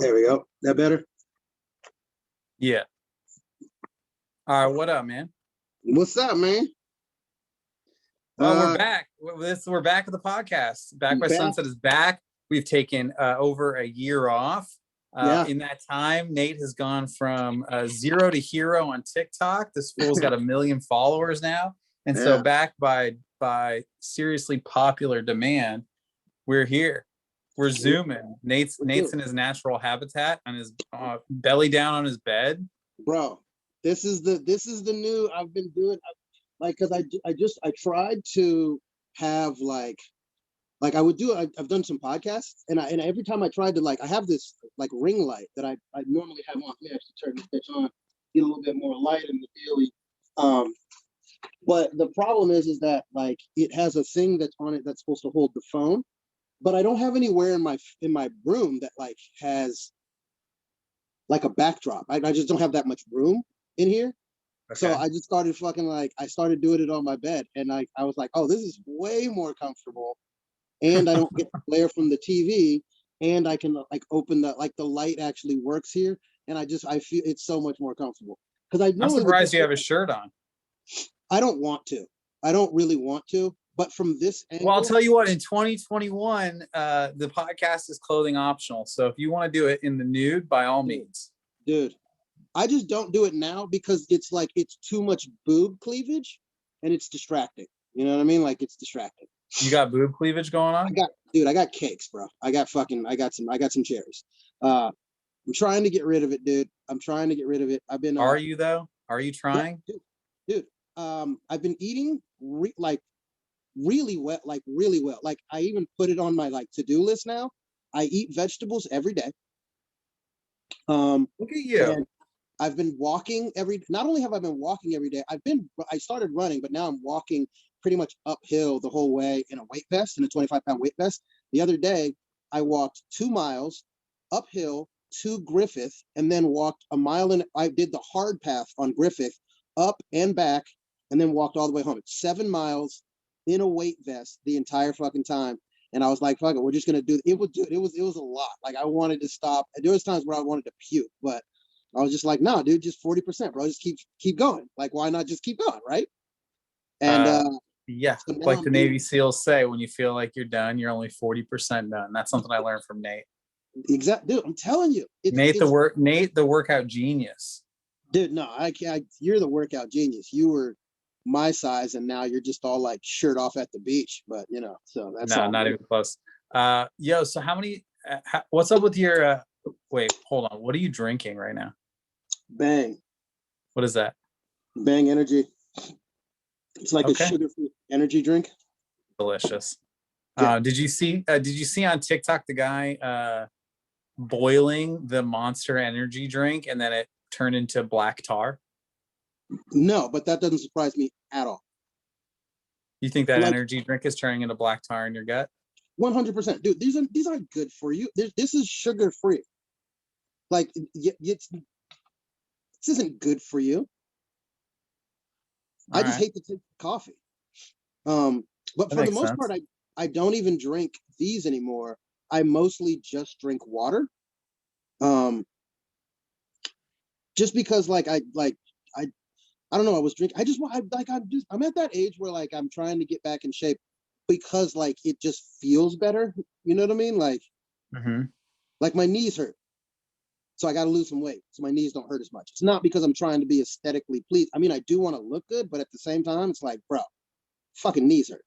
There we go. That better? Yeah. All right. What up, man? What's up, man? Well, we're back. We're back at the podcast. Back by Sunset is back. We've taken over a year off. In that time, Nate has gone from 0 to hero on TikTok. This fool's got 1 million followers now. And so back by seriously popular demand, we're here. We're zooming. Nate's in his natural habitat on his belly down on his bed. Bro, this is the new I've been doing, like, because I tried to have like I would do I've done some podcasts, and every time I tried to, like, I have this like ring light that I normally have on. Let me actually turn this bitch on, get a little bit more light in the daily. But the problem is that, like, it has a thing that's on it that's supposed to hold the phone, but I don't have anywhere in my room that like has like a backdrop. I just don't have that much room in here. Okay. So I just started I started doing it on my bed, and I was like, oh, this is way more comfortable, and I don't get the glare from the TV, and I can like open the light actually works here, and I feel it's so much more comfortable. Because I'm surprised you have a shirt on. I don't want to. I don't really want to. But from this angle, well, I'll tell you what, in 2021, the podcast is clothing optional. So if you want to do it in the nude, by all means. Dude, I just don't do it now because it's like it's too much boob cleavage and it's distracting. You know what I mean? Like, it's distracting. You got boob cleavage going on? I got cakes, bro. I got some cherries. I'm trying to get rid of it, dude. I'm trying to get rid of it. I've been Are you though? Are you trying? Dude, I've been eating really well. Like, I even put it on my like to-do list now. I eat vegetables every day. Look at you. I've been walking not only have I been walking every day, I started running, but now I'm walking pretty much uphill the whole way in a weight vest, in a 25-pound weight vest. The other day, I walked 2 miles uphill to Griffith, and then walked a mile, and I did the hard path on Griffith, up and back, and then walked all the way home. It's 7 miles in a weight vest the entire fucking time. And I was like, fuck it, we're just gonna do it. It was a lot. Like, I wanted to stop. There was times where I wanted to puke, but I was just like, no, dude, just 40%, bro. Just keep going. Like, why not just keep going, right? And so like the Navy SEALs say, when you feel like you're done, you're only 40% done. That's something I learned from Nate. Exactly, dude. I'm telling you, Nate, the workout genius. Dude, no, I can't. You're the workout genius. You were my size, and now you're just all like shirt off at the beach. But so that's not even close. So how many? What's up with your? Wait, hold on. What are you drinking right now? Bang. What is that? Bang Energy. It's like a sugar-free energy drink. Delicious. Yeah. Did you see on TikTok the guy boiling the Monster Energy drink and then it turned into black tar? No, but that doesn't surprise me at all. You think that energy drink is turning into black tar in your gut? 100%, dude. These aren't good for you. This is sugar-free. Like, this isn't good for you. I just hate to take coffee. But for the most part, I don't even drink these anymore. I mostly just drink water. Just because, like, I don't know. I was drinking. I'm at that age where, like, I'm trying to get back in shape because, like, it just feels better. You know what I mean? Like, like my knees hurt. So I got to lose some weight so my knees don't hurt as much. It's not because I'm trying to be aesthetically pleased. I mean, I do want to look good, but at the same time, it's like, bro, fucking knees hurt.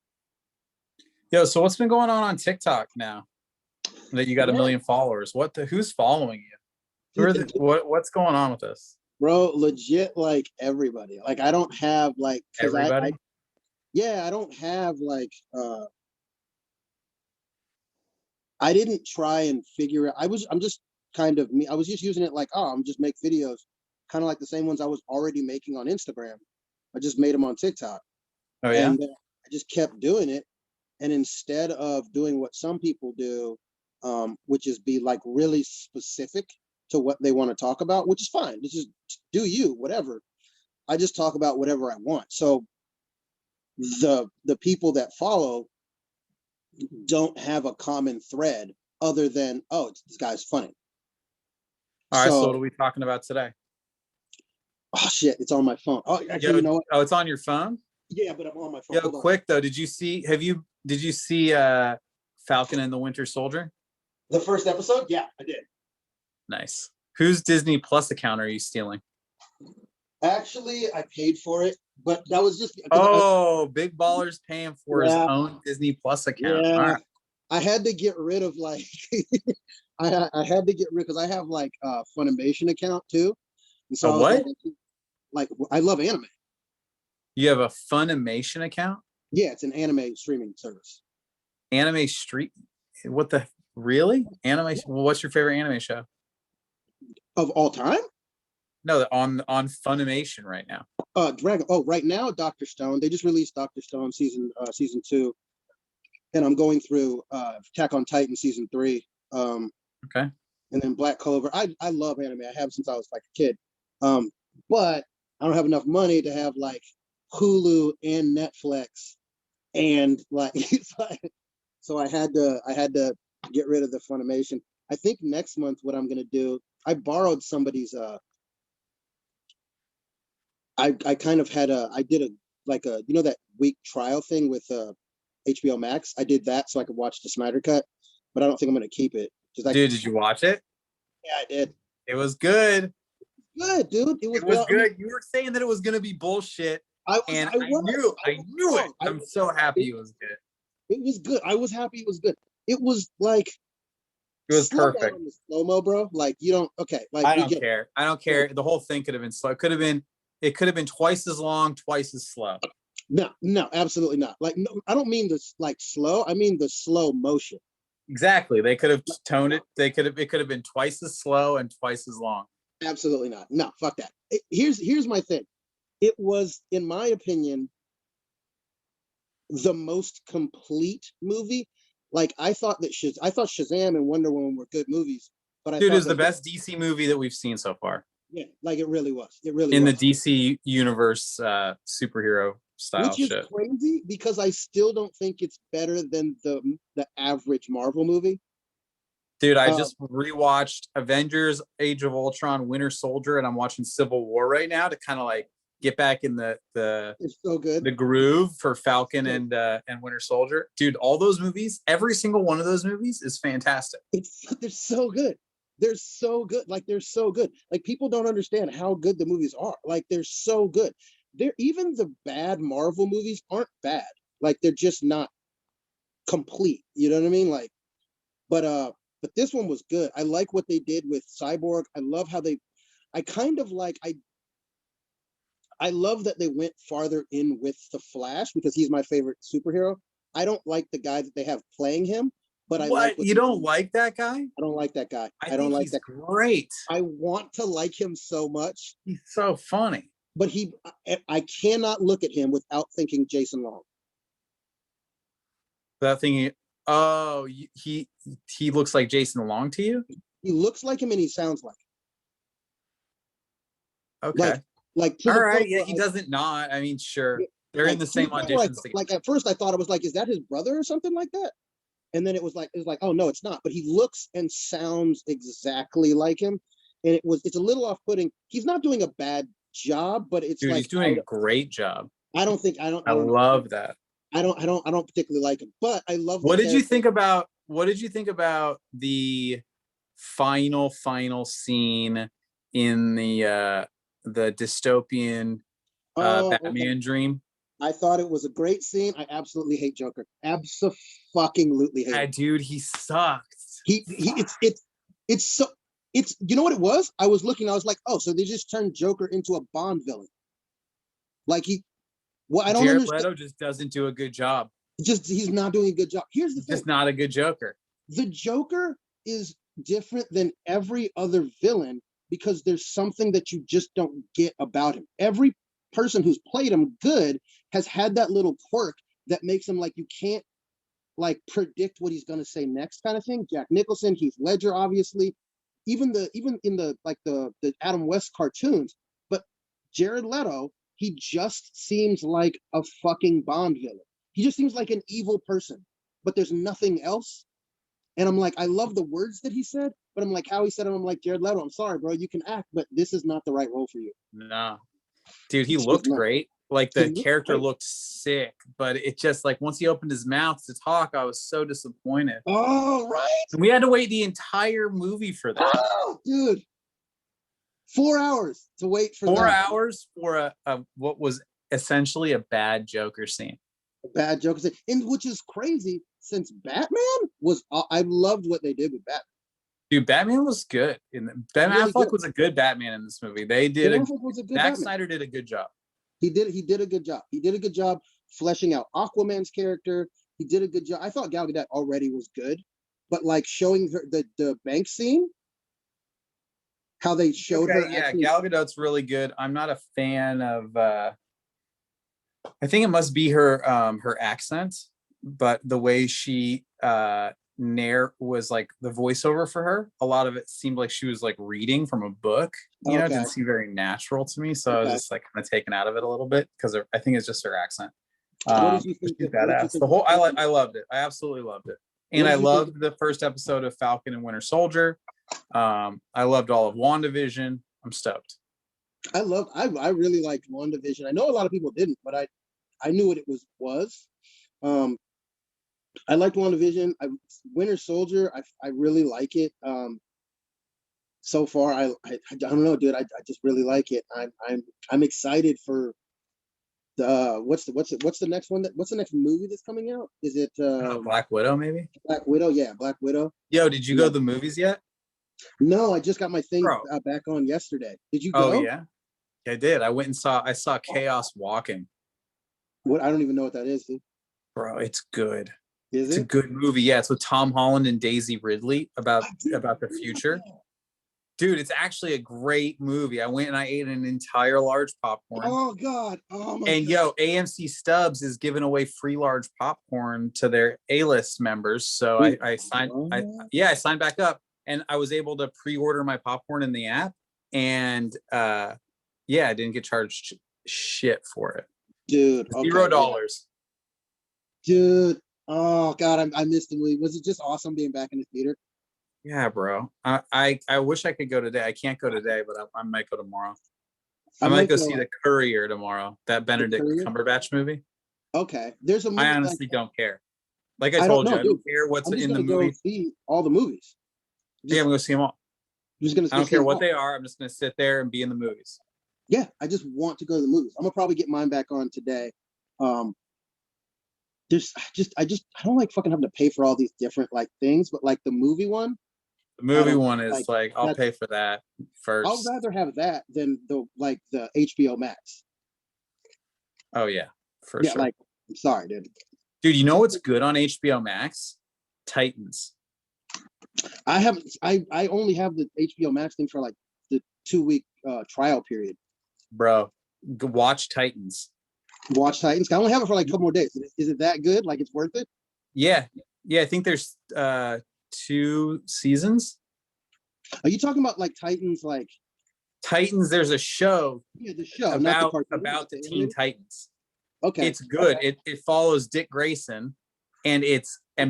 Yo, so what's been going on TikTok now that you got 1 million followers? Who's following you? What's going on with this? Bro, legit, like, everybody. Like, I don't have like everybody. I don't have like I didn't try and figure it. I'm just kind of me. I was just using it like, I'm just make videos, kind of like the same ones I was already making on Instagram. I just made them on TikTok. Oh yeah. And I just kept doing it. And instead of doing what some people do, which is be like really specific to what they want to talk about, which is fine. This is do you, whatever. I just talk about whatever I want. So the people that follow don't have a common thread other than, this guy's funny. All right, so what are we talking about today? Oh shit, it's on my phone. Oh, actually, you know what? Oh, it's on your phone? Yeah, but I'm on my phone. Yo, quick though, did you see Falcon and the Winter Soldier? The first episode? Yeah, I did. Nice. Whose Disney Plus account are you stealing? Actually, I paid for it, but that was just Big baller's paying for his own Disney Plus account. Yeah. All right. I had to get rid of like I had to get rid because I have like a Funimation account too. And so like I love anime. You have a Funimation account? Yeah, it's an anime streaming service. Anime street? What the really? Anime? Well, what's your favorite anime show? Of all time? No, on Funimation right now. Dragon. Oh, right now, Dr. Stone. They just released Dr. Stone season 2, and I'm going through Attack on Titan season 3. Okay. And then Black Clover. I love anime. I have since I was like a kid. But I don't have enough money to have like Hulu and Netflix, and like, so I had to get rid of the Funimation. I think next month what I'm gonna do. I borrowed somebody's. I kind of had I did that week trial thing with HBO Max. I did that so I could watch the Snyder Cut, but I don't think I'm gonna keep it. Dude, did you watch it? Yeah, I did. It was good. Good, dude. It was good. I mean, you were saying that it was gonna be bullshit. I knew it. I'm so happy it was good. It was good. I was happy it was good. It was like it was perfect. Slow-mo, bro. Like you don't like I don't care. I don't care. The whole thing could have been slow. It could have been twice as long, twice as slow. No, absolutely not. Like no, I don't mean this like slow. I mean the slow motion. Exactly. They could have toned it. It could have been twice as slow and twice as long. Absolutely not. No, fuck that. Here's my thing. It was, in my opinion, the most complete movie. Like I thought Shazam and Wonder Woman were good movies, but it was the best DC movie that we've seen so far. Yeah, like it really was. It really in was. The DC universe superhero style, which is shit. Crazy because I still don't think it's better than the average Marvel movie. Dude, I just rewatched Avengers, Age of Ultron, Winter Soldier, and I'm watching Civil War right now to kind of like get back in it's so good. The groove for Falcon and Winter Soldier. Dude, all those movies, every single one of those movies is fantastic. They're so good. They're so good. Like they're so good. Like people don't understand how good the movies are. Like they're so good. Even the bad Marvel movies aren't bad. Like they're just not complete. You know what I mean? Like, but this one was good. I like what they did with Cyborg. I love how I love that they went farther in with the Flash because he's my favorite superhero. I don't like the guy that they have playing him, but I like you don't like that guy? I don't like that guy. I don't like that. Great. I want to like him so much. He's so funny. But I cannot look at him without thinking Jason Long. That thing. Oh, he looks like Jason Long to you? He looks like him and he sounds like him. Okay. Like all right, yeah, he doesn't not. I mean, sure. They're in the same auditions together. Like at first I thought it was like, is that his brother or something like that? And then it was like, oh no, it's not. But he looks and sounds exactly like him. And it's a little off-putting. He's not doing a bad job, but it's like he's doing a great job. I love that. I don't particularly like him, but I love. What did you think about the final scene in the dystopian Batman dream? I thought it was a great scene. I absolutely hate Joker. Abso-fucking-lutely hate him. Dude, he sucks. It's so. It's, you know what it was? I was like, oh, so they just turned Joker into a Bond villain. Like I don't Jared understand. Leto just doesn't do a good job. He's not doing a good job. Here's the thing. Just not a good Joker. The Joker is different than every other villain because there's something that you just don't get about him. Every person who's played him good has had that little quirk that makes him like you can't like predict what he's going to say next kind of thing. Jack Nicholson, Heath Ledger, obviously. Even in the Adam West cartoons, but Jared Leto, he just seems like a fucking Bond villain. He just seems like an evil person, but there's nothing else. And I'm like, I love the words that he said, but I'm like, how he said them. I'm like, Jared Leto, I'm sorry, bro, you can act, but this is not the right role for you. No, dude, he looked great. Like the character looked sick, but it just like once he opened his mouth to talk, I was so disappointed. Oh, right. And we had to wait the entire movie for that. Oh, dude. 4 hours to wait for 4 hours for a what was essentially a bad Joker scene. A bad Joker scene, and which is crazy since Batman was. I loved what they did with Batman. Dude, Batman was good. Batman really Affleck was a good Batman in this movie. They did Zack Snyder did a good job. He did a good job. He did a good job fleshing out Aquaman's character. He did a good job. I thought Gal Gadot already was good, but like showing her the bank scene, how they showed her. Yeah, Gal Gadot's really good. I'm not a fan of. I think it must be her her accent, but the way she was like the voiceover for her, a lot of it seemed like she was like reading from a book. You know, it didn't seem very natural to me, so I was just like kind of taken out of it a little bit because I think it's just her accent. What did you think? Badass. The whole I loved it. I absolutely loved it, and I loved the first episode of Falcon and Winter Soldier. I loved all of WandaVision. I'm stoked. I really liked WandaVision. I know a lot of people didn't, but I knew what it was. I liked WandaVision. Winter Soldier, I really like it. So far, I don't know, dude. I just really like it. I'm excited for the what's the next one what's the next movie that's coming out? Is it Black Widow maybe? Black Widow, yeah, Black Widow. Yo, did you go to the movies yet? No, I just got my thing back on yesterday. Did you go? Oh yeah, I did. I saw Chaos Walking. What? I don't even know what that is, dude. Bro, it's good. It's a good movie. Yeah, it's with Tom Holland and Daisy Ridley about the future. Dude, it's actually a great movie. I went and I ate an entire large popcorn. Oh God! Oh my and God. Yo, AMC Stubs is giving away free large popcorn to their A-list members. So I signed. I signed back up, and I was able to pre-order my popcorn in the app. And I didn't get charged shit for it, dude. $0. Dude, oh God, I missed the movie. Was it just awesome being back in the theater? Yeah, bro. I wish I could go today. I can't go today, but I might go tomorrow. I might go see The Courier tomorrow. That Benedict Cumberbatch movie. Okay, there's a movie. I honestly don't care. Like I told you, I don't care what's in the movie. See all the movies. Yeah, I'm gonna see them all. I don't care what they are. I'm just gonna sit there and be in the movies. Yeah, I just want to go to the movies. I'm gonna probably get mine back on today. I don't like fucking having to pay for all these different like things, but like the movie one. The movie one is like I'll pay for that first. I'll rather have that than the HBO Max. Oh yeah, for sure. Like I'm sorry, dude. Dude, you know what's good on HBO Max? Titans. I only have the HBO Max thing for like the 2-week trial period. Bro, watch Titans. Watch Titans. I only have it for like a couple more days. Is it that good? Like it's worth it? Yeah. I think there's 2 seasons. Are you talking about like Titans? Like Titans? There's a show. Yeah, the show about the Teen Titans. Okay, it's good. Okay. It follows Dick Grayson, and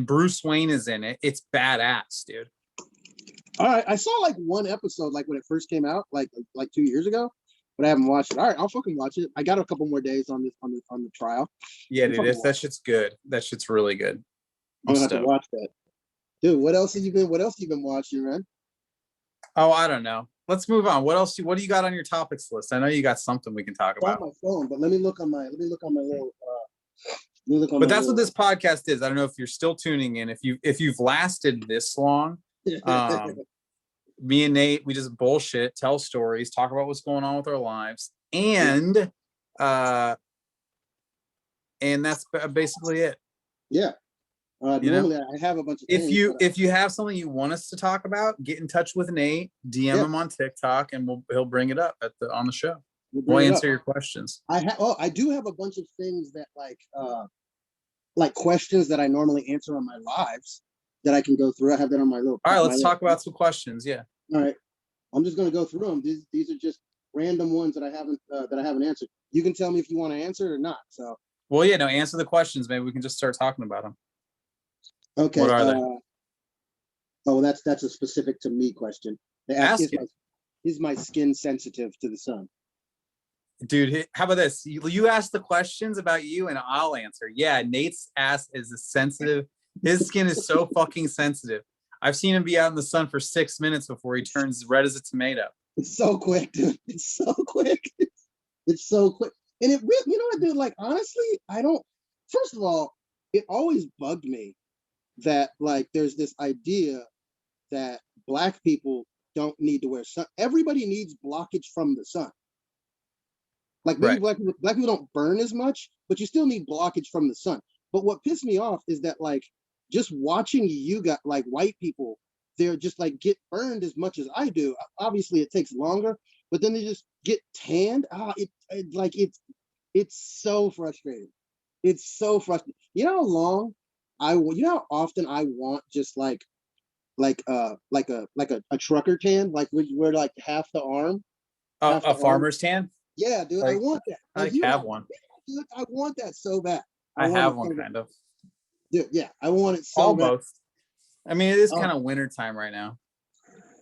Bruce Wayne is in it. It's badass, dude. All right, I saw like one episode like when it first came out, like 2 years ago, but I haven't watched it. All right, I'll fucking watch it. I got a couple more days on the trial. Yeah, dude, that shit's good. That shit's really good. I'm gonna have to watch that. Dude, what else have you been watching, man? Oh, I don't know. Let's move on. What do you got on your topics list? I know you got something we can talk about. On my phone, but let me look on my little but that's what this podcast is. I don't know if you're still tuning in. If you've lasted this long, me and Nate, we just bullshit, tell stories, talk about what's going on with our lives, and that's basically it. Yeah. Normally I have a bunch of things. If you have something you want us to talk about, get in touch with Nate, DM him on TikTok, and he'll bring it up on the show. We'll answer your questions. I do have a bunch of things that like questions that I normally answer on my lives that I can go through. I have that on my little. All right, let's talk about some questions. Yeah. All right, I'm just gonna go through them. These are just random ones that I haven't answered. You can tell me if you want to answer it or not. So. Well, yeah, no, answer the questions. Maybe we can just start talking about them. Okay. What are they? Oh, that's a specific to me question. They ask, Ask it. Is my skin sensitive to the sun? Dude, how about this? You ask the questions about you and I'll answer. Yeah, Nate's ass is a sensitive. His skin is so fucking sensitive. I've seen him be out in the sun for 6 minutes before he turns red as a tomato. It's so quick, dude. It's so quick. It's so quick. And it really, you know what, dude? Like, honestly, first of all, it always bugged me that, like, there's this idea that Black people don't need to wear sun. Everybody needs blockage from the sun. Like, maybe Right. black people don't burn as much, but you still need blockage from the sun. But what pissed me off is that, like, just watching you got, like, white people, they're just like get burned as much as I do. Obviously, it takes longer, but then they just get tanned. It's so frustrating. It's so frustrating. You know how long you know how often I want just a trucker tan, like where like half the arm. A farmer's tan? Yeah, dude, like, I want that. I have one. Dude, I want that so bad. I have one kind of. Dude, yeah, I want it so almost bad. I mean, it is kind of Oh. winter time right now.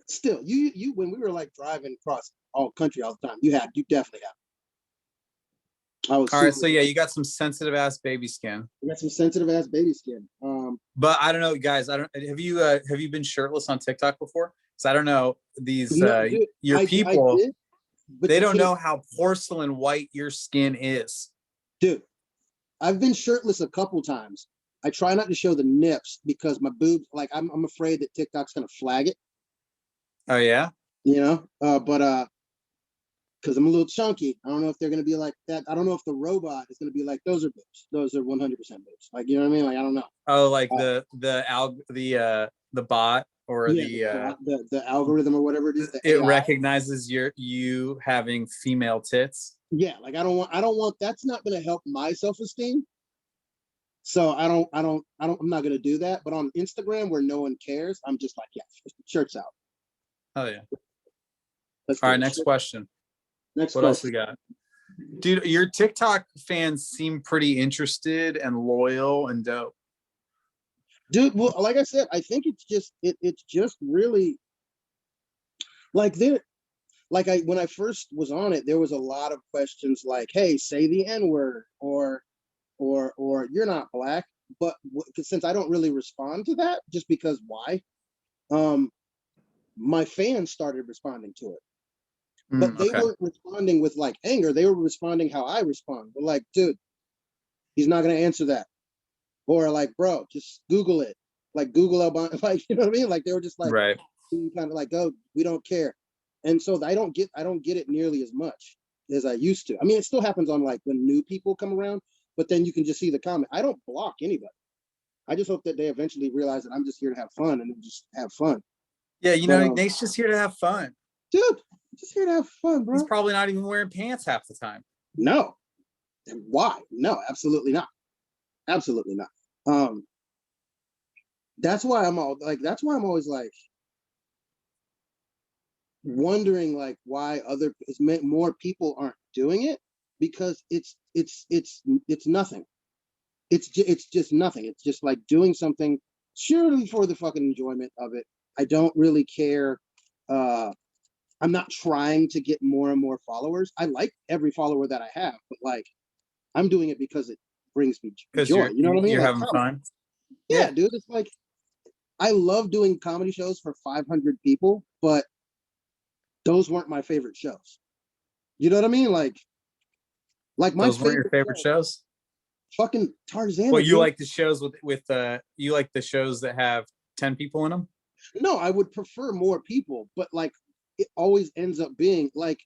Still, you when we were like driving across all country all the time, you definitely have. All right, so yeah, you got some sensitive ass baby skin. You got some sensitive ass baby skin. But I don't know, guys. Have you been shirtless on TikTok before? So I don't know these No, dude, your people. did, but they don't know how porcelain white your skin is. Dude, I've been shirtless a couple times. I try not to show the nips because my boobs, like I'm afraid that TikTok's gonna flag it. Oh yeah. You know, but because I'm a little chunky, I don't know if they're gonna be like that. I don't know if the robot is gonna be like, those are boobs. Those are 100% boobs. Like, you know what I mean? Like, I don't know. Oh, like the bot or the algorithm or whatever it is. It recognizes you having female tits. Yeah, like I don't want. That's not gonna help my self-esteem. So I'm not gonna do that. But on Instagram, where no one cares, I'm just like, yeah, shirts out. Oh yeah. All right, next question. What else we got? Dude, your TikTok fans seem pretty interested and loyal and dope. Dude, well, like I said, I think it's just really like when I first was on it, there was a lot of questions like, hey, say the N-word, or you're not Black. But since I don't really respond to that, just because why? My fans started responding to it. But they weren't responding with like anger. They were responding how I respond. They're like, dude, he's not gonna answer that. Or like, bro, just Google it. Like Google Albano, like, you know what I mean? Like, they were just like, right, kind of like, oh, we don't care. And so I don't get it nearly as much as I used to. I mean, it still happens on like when new people come around, but then you can just see the comment. I don't block anybody. I just hope that they eventually realize that I'm just here to have fun and just have fun. Yeah, you know, Nate's just here to have fun. Dude, just here to have fun, bro. He's probably not even wearing pants half the time. No. Why? No, absolutely not. Absolutely not. That's why I'm always like wondering like why more people aren't doing it, because it's nothing. It's just nothing. It's just like doing something surely for the fucking enjoyment of it. I don't really care. I'm not trying to get more and more followers. I like every follower that I have, but like I'm doing it because it brings me joy. You know what I mean? You're like, having fun. Yeah, dude. It's like I love doing comedy shows for 500 people, but those weren't my favorite shows. You know what I mean? Like my those weren't your favorite shows? Fucking Tarzan. Well, you like the shows with you like the shows that have 10 people in them? No, I would prefer more people, but like it always ends up being like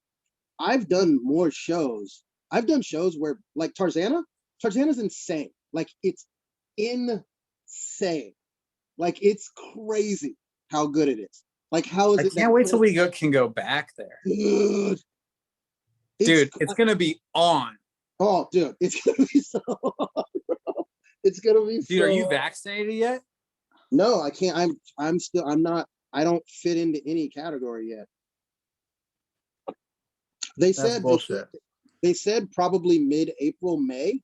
I've done more shows. I've done shows where like Tarzana's insane. Like it's insane. Like it's crazy how good it is. Like how is it? I can't wait till we can go back there. Dude, it's gonna be on. Oh, dude, it's gonna be so on, bro. It's gonna be. Dude, are you vaccinated yet? No, I can't. I'm not. I don't fit into any category yet. That's bullshit. They said probably mid-April, May,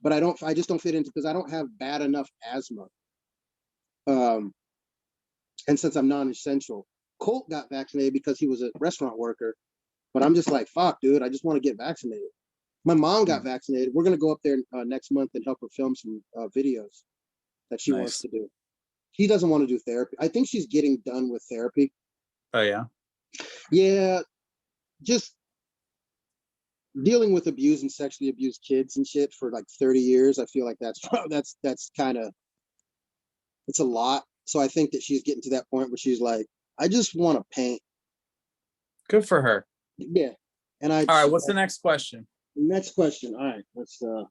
but I just don't fit into because I don't have bad enough asthma. And since I'm non-essential, Colt got vaccinated because he was a restaurant worker. But I'm just like, fuck, dude, I just want to get vaccinated. My mom got vaccinated. We're going to go up there next month and help her film some videos that she wants to do. She doesn't want to do therapy. I think she's getting done with therapy. Oh, yeah? Yeah. Just dealing with abused and sexually abused kids and shit for like 30 years. I feel like that's kind of, it's a lot. So I think that she's getting to that point where she's like, I just want to paint. Good for her. Yeah. And all right, what's the next question? Next question. All right, let's go.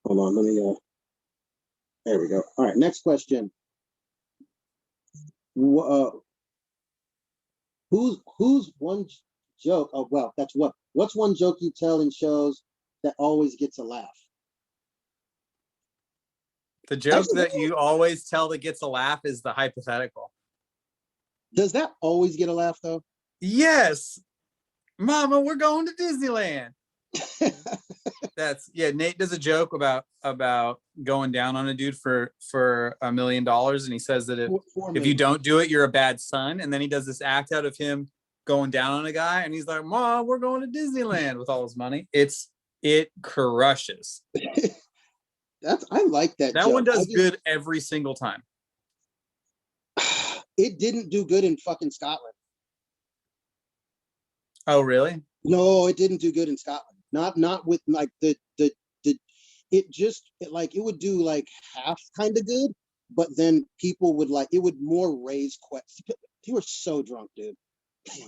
Hold on, let me go. There we go. All right, next question. Who's one joke? Oh, well, what's one joke you tell in shows that always gets a laugh? The joke that you always tell that gets a laugh is the hypothetical. Does that always get a laugh though? Yes. Mama, we're going to Disneyland. Nate does a joke about going down on a dude for $1 million, and he says that if you don't do it, you're a bad son. And then he does this act out of him going down on a guy, and he's like, Mom, we're going to Disneyland with all his money. It crushes. I like that. That joke. One does good every single time. It didn't do good in fucking Scotland. Oh, really? No, it didn't do good in Scotland. Not with like it would do like half kind of good, but then people would like, it would more raise questions. They were so drunk, dude. They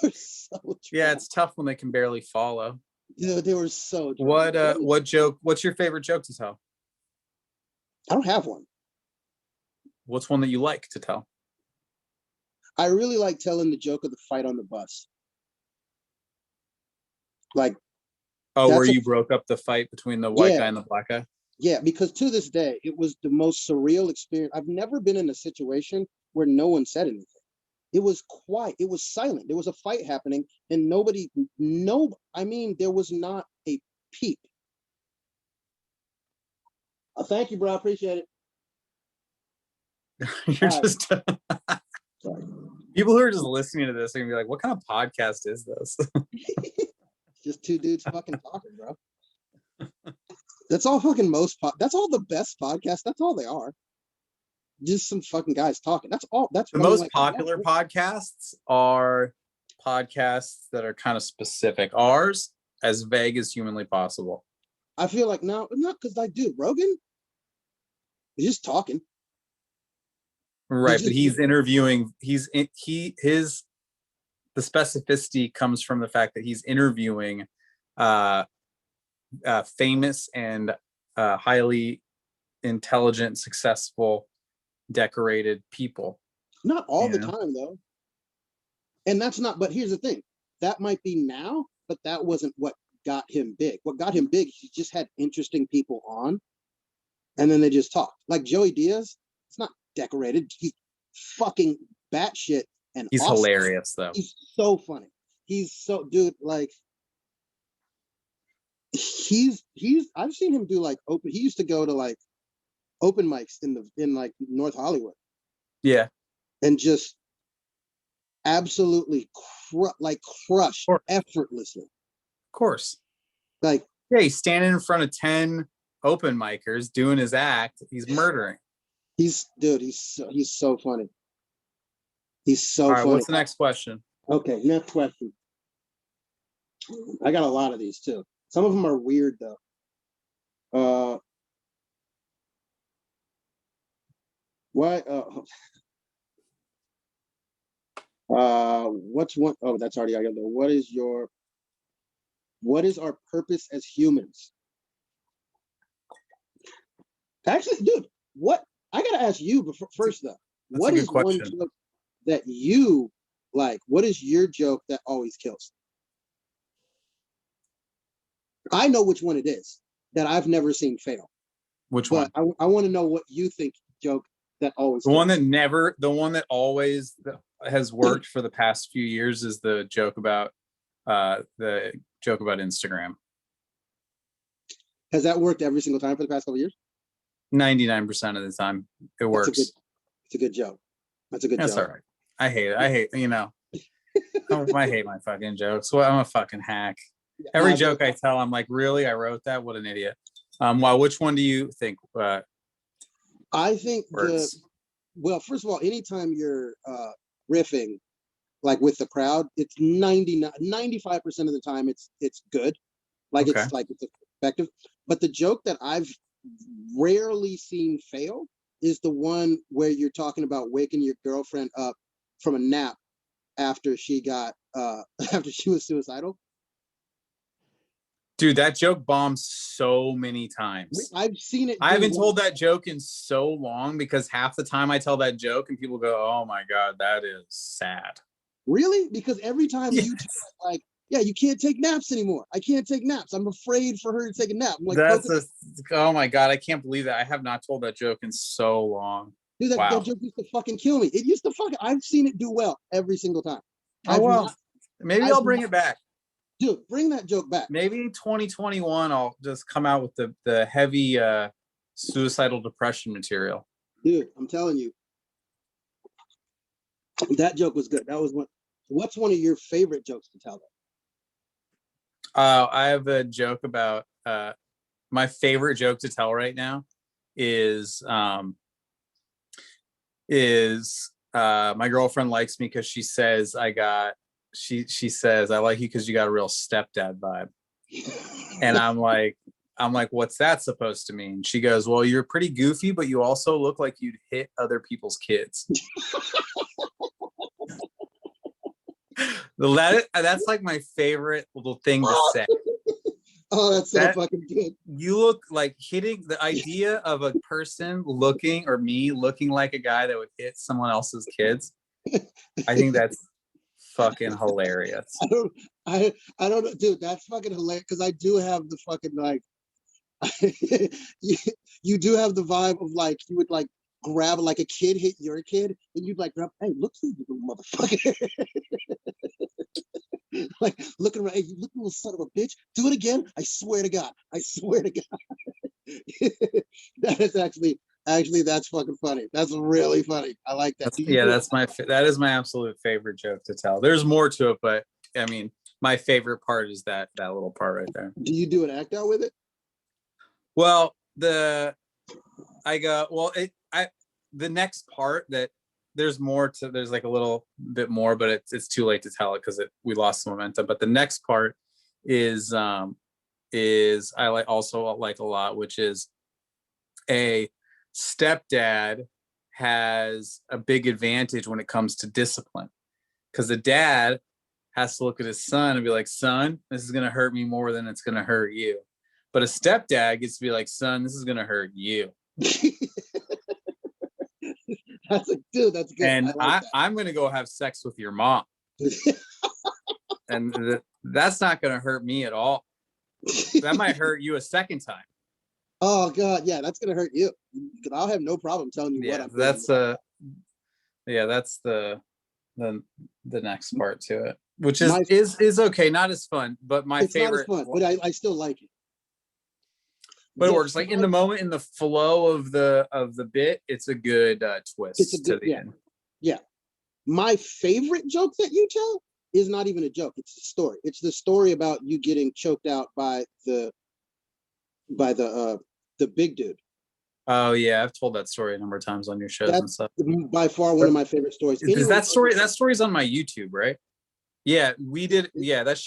were so drunk. Yeah, it's tough when they can barely follow. Dude, they were so drunk. What's your favorite joke to tell? I don't have one. What's one that you like to tell? I really like telling the joke of the fight on the bus. Like, where you broke up the fight between the white guy and the black guy? Yeah, because to this day, it was the most surreal experience. I've never been in a situation where no one said anything. It was quiet. It was silent. There was a fight happening and there was not a peep. Thank you, bro. I appreciate it. You're just people who are just listening to this are gonna be like, what kind of podcast is this? Just two dudes fucking talking, bro. That's all fucking that's all the best podcasts. That's all they are. Just some fucking guys talking. That's all. That's the most popular podcasts are podcasts that are kind of specific. Ours, as vague as humanly possible. I feel like not because like, dude, Rogan, he's just talking. Right, but he's interviewing. The specificity comes from the fact that he's interviewing famous and highly intelligent, successful, decorated people. Not all the time, though. And that's not, but here's the thing. That might be now, but that wasn't what got him big. What got him big, he just had interesting people on, and then they just talked. Like Joey Diaz, it's not decorated. He's fucking batshit. And he's awesome. Hilarious though. He's so funny. He's so, dude, like I've seen him do like he used to go to like open mics in like North Hollywood. Yeah. And just absolutely crush effortlessly. Of course. Like, yeah, he's standing in front of 10 open micers doing his act. He's murdering. He's so funny. He's so funny. What's the next question? Okay, next question. I got a lot of these too. Some of them are weird though. Why? What's one? Oh, that's already I got there. What is our purpose as humans? Actually, dude, what I gotta ask you first though. What is one joke that you like? What is your joke that always kills? I know which one it is that I've never seen fail. Which one? I want to know what you think joke that always kills. The one that always has worked for the past few years is the joke about Instagram. Has that worked every single time for the past couple of years? 99% of the time, it works. It's a good joke. That's a good joke. That's all right. I hate it. I hate, I hate my fucking jokes. Well, I'm a fucking hack. Every joke I tell, I'm like, really? I wrote that? What an idiot. Well, which one do you think I think works? Well, first of all, anytime you're riffing like with the crowd, it's 95% of the time it's good. Like Okay. it's effective. But the joke that I've rarely seen fail is the one where you're talking about waking your girlfriend up from a nap after she got after she was suicidal. Dude, that joke bombs so many times. I've seen it. I haven't told that joke in so long because half the time I tell that joke and people go, "Oh my God, that is sad." Really? Because every time you tell it, like, yeah, you can't take naps anymore. I can't take naps. I'm afraid for her to take a nap. I'm like, oh my God, I can't believe that. I have not told that joke in so long. Dude, that joke used to fucking kill me. It used to I've seen it do well every single time. Maybe I'll bring it back. Dude, bring that joke back. Maybe in 2021, I'll just come out with the heavy suicidal depression material. Dude, I'm telling you, that joke was good. That was one. What's one of your favorite jokes to tell? I have a joke about my favorite joke to tell right now is my girlfriend likes me because she says she says I like you because you got a real stepdad vibe. And I'm like, what's that supposed to mean? She goes, well, you're pretty goofy, but you also look like you'd hit other people's kids. That's like my favorite little thing to say. Oh, that's so fucking good. You look like hitting the idea of a person looking, or me looking like a guy that would hit someone else's kids. I think that's fucking hilarious. I don't know, dude. That's fucking hilarious because I do have the fucking like. you do have the vibe of like you would like grab like a kid hit your kid and you'd like grab, hey, look, you little motherfucker. Like looking around, hey, you little son of a bitch, do it again. I swear to God. That is actually that's fucking funny. That's really funny. I like that. That is my absolute favorite joke to tell. There's more to it, but I mean, my favorite part is that little part right there. Do you do an act out with it? Well, the next part that there's like a little bit more, but it's too late to tell it because we lost the momentum. But the next part is I also like a lot, which is a stepdad has a big advantage when it comes to discipline, because the dad has to look at his son and be like, son, this is going to hurt me more than it's going to hurt you. But a stepdad gets to be like, son, this is going to hurt you. That's good. And I'm going to go have sex with your mom. And that's not going to hurt me at all. That might hurt you a second time. Oh God, yeah, that's gonna hurt you. I'll have no problem telling you what I'm. That's the next part to it, which is okay, not as fun, but it's favorite. Not as fun, but I still like it. But it works. Like in the moment, in the flow of the bit, it's a good twist to the end. Yeah, my favorite joke that you tell is not even a joke. It's a story. It's the story about you getting choked out by the big dude. Oh yeah, I've told that story a number of times on your shows and stuff. By far one of my favorite stories. Is that story's on my YouTube, right? Yeah, we did. Yeah, that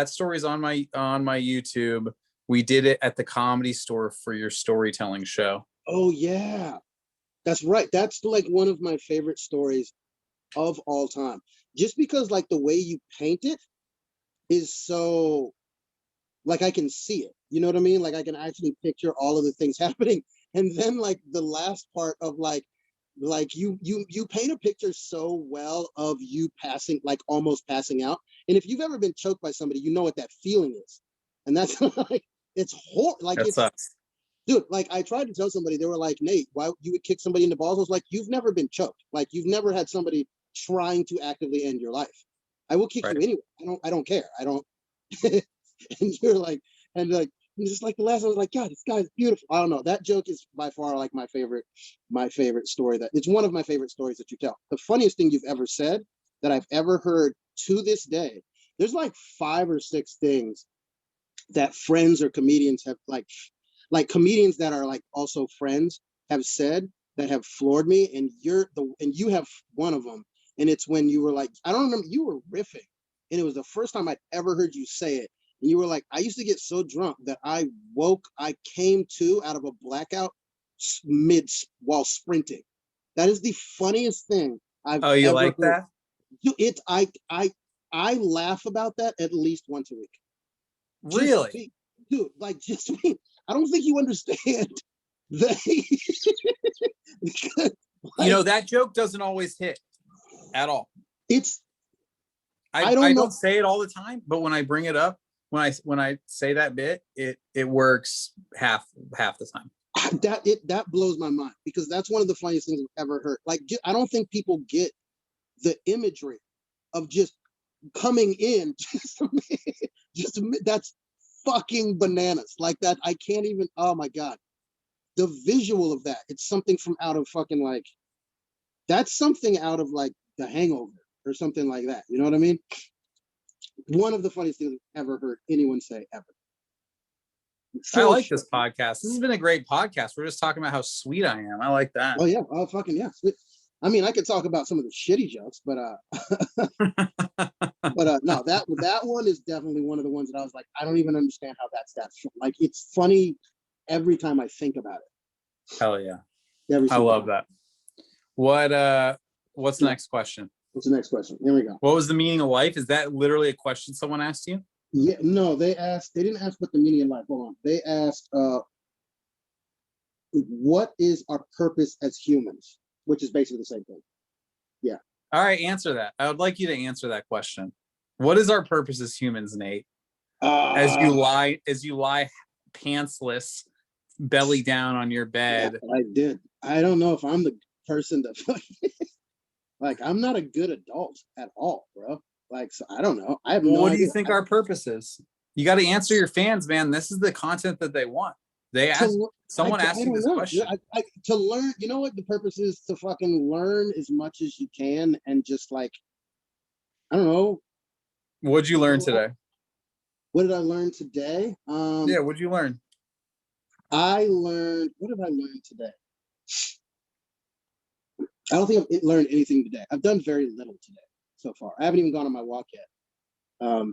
story's on my YouTube. We did it at the Comedy Store for your storytelling show. Oh yeah, that's right. That's like one of my favorite stories of all time. Just because like the way you paint it is so, like I can see it. You know what I mean? Like I can actually picture all of the things happening. And then like the last part of like you paint a picture so well of you passing, like almost passing out. And if you've ever been choked by somebody, you know what that feeling is. And that's like, it's horrible. Like it sucks. Dude, like I tried to tell somebody, they were like, Nate, why you would kick somebody in the balls? I was like, you've never been choked. Like you've never had somebody trying to actively end your life. I will kick you anyway. I don't care. I don't. And you're like, and like, He's just like the last. I was like, God, this guy's beautiful. I don't know. That joke is by far like my favorite story. That it's one of my favorite stories that you tell. The funniest thing you've ever said that I've ever heard to this day. There's like 5 or 6 things that friends or comedians have like comedians that are like also friends have said that have floored me, and you have one of them, and it's when you were like, I don't remember, you were riffing, and it was the first time I'd ever heard you say it, and you were like, I used to get so drunk that I came to out of a blackout mid while sprinting. That is the funniest thing I've Oh, you ever like heard. that? It I laugh about that at least once a week. Really? Dude, like just me. I don't think you understand that. Because, like, that joke doesn't always hit at all. It's I don't say it all the time, but when I bring it up, when I say that bit, it works half the time. That blows my mind, because that's one of the funniest things I've ever heard. Like, I don't think people get the imagery of just coming in, just that's fucking bananas. Like that, I can't even. Oh my god, the visual of that. It's something from out of fucking like. That's something out of like The Hangover or something like that. You know what I mean? One of the funniest things I've ever heard anyone say ever. I like this podcast. This has been a great podcast. We're just talking about how sweet I am. I like that. Oh yeah. Oh fucking yeah. I mean, I could talk about some of the shitty jokes, but no, that one is definitely one of the ones that I was like, I don't even understand how that's that. Like, it's funny every time I think about it. Hell yeah. I love that. What's the next question? What's the next question? Here we go. What was the meaning of life? Is that literally a question someone asked you? Yeah, no, they didn't ask what the meaning of life. Hold on. They asked what is our purpose as humans, which is basically the same thing. Yeah. All right, answer that. I would like you to answer that question. What is our purpose as humans, Nate? As you lie pantsless, belly down on your bed. Yeah, I did. I don't know if I'm the person to like, I'm not a good adult at all, bro. Like, so I don't know. I have no idea. What do you think our purpose is? You got to answer your fans, man. This is the content that they want. They asked, someone asked you this question. To learn, you know what the purpose is? To fucking learn as much as you can, and just like, I don't know. What'd you learn today? What did I learn today? Yeah, what'd you learn? What did I learn today? I don't think I've learned anything today. I've done very little today so far. I haven't even gone on my walk yet. I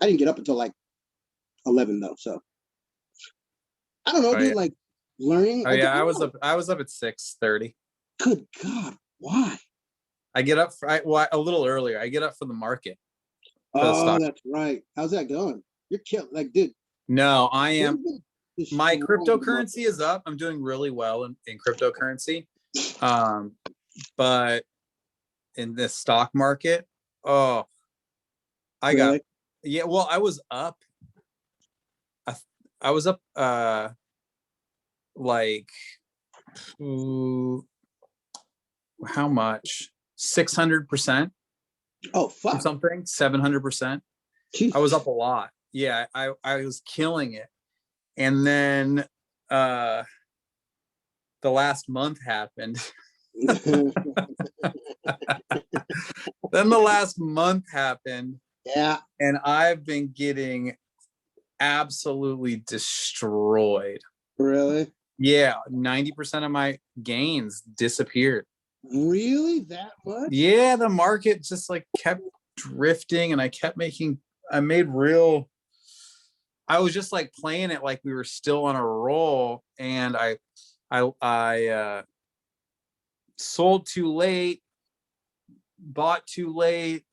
didn't get up until like 11 though, so I don't know, dude. Yeah. Like, learning. Oh yeah, I was up at 6:30. Good God, why? I get up a little earlier. I get up for the market. Oh, that's right. How's that going? You're killing, like, dude. No, I am. My cryptocurrency is up. I'm doing really well in cryptocurrency. But in this stock market, I was up. I was up like how much? 600%. Oh fuck. Something 700%. I was up a lot. Yeah, I was killing it. And then the last month happened. Then the last month happened. Yeah. And I've been getting absolutely destroyed. Really? Yeah, 90% of my gains disappeared. Really? That much? Yeah, the market just like kept drifting, and I was just like playing it like we were still on a roll, and I sold too late, bought too late,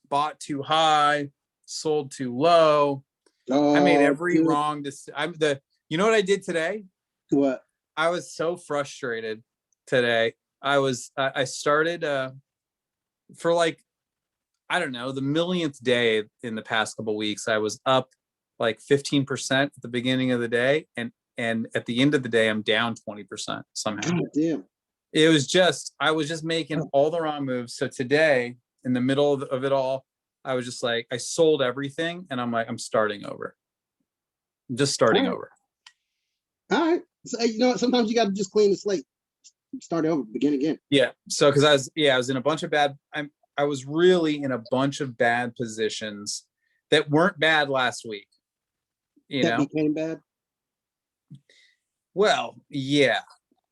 bought too high, sold too low. I made every wrong decision. You know what I did today? What? I was so frustrated today. I started for like, I don't know, the millionth day in the past couple of weeks. I was up like 15% at the beginning of the day, and at the end of the day, I'm down 20% somehow. God damn. I was just making all the wrong moves. So today, in the middle of it all, I was just like, I sold everything, and I'm like, I'm starting over. Just starting over. All right. So, you know what? Sometimes you got to just clean the slate, start over, begin again. Yeah. So, because I was in a bunch of I was really in a bunch of bad positions that weren't bad last week. That became bad. Well, yeah,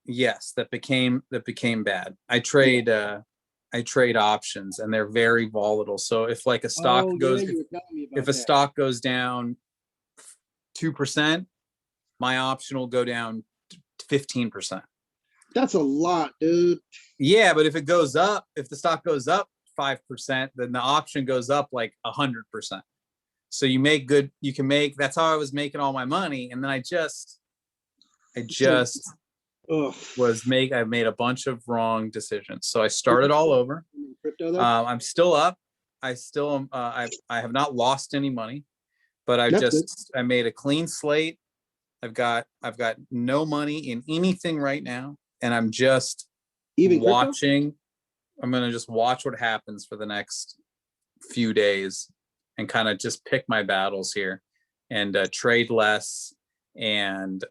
yes, that became bad. I trade options, and they're very volatile. So if like a stock if a stock goes down 2%, my option will go down 15%. That's a lot, dude. Yeah, but if the stock goes up 5%, then the option goes up like 100%. So you can make, that's how I was making all my money. And then I made a bunch of wrong decisions. So I started all over. I'm still up. I have not lost any money, but I made a clean slate. I've got no money in anything right now. And I'm just watching. I'm going to just watch what happens for the next few days and kind of just pick my battles here and trade less and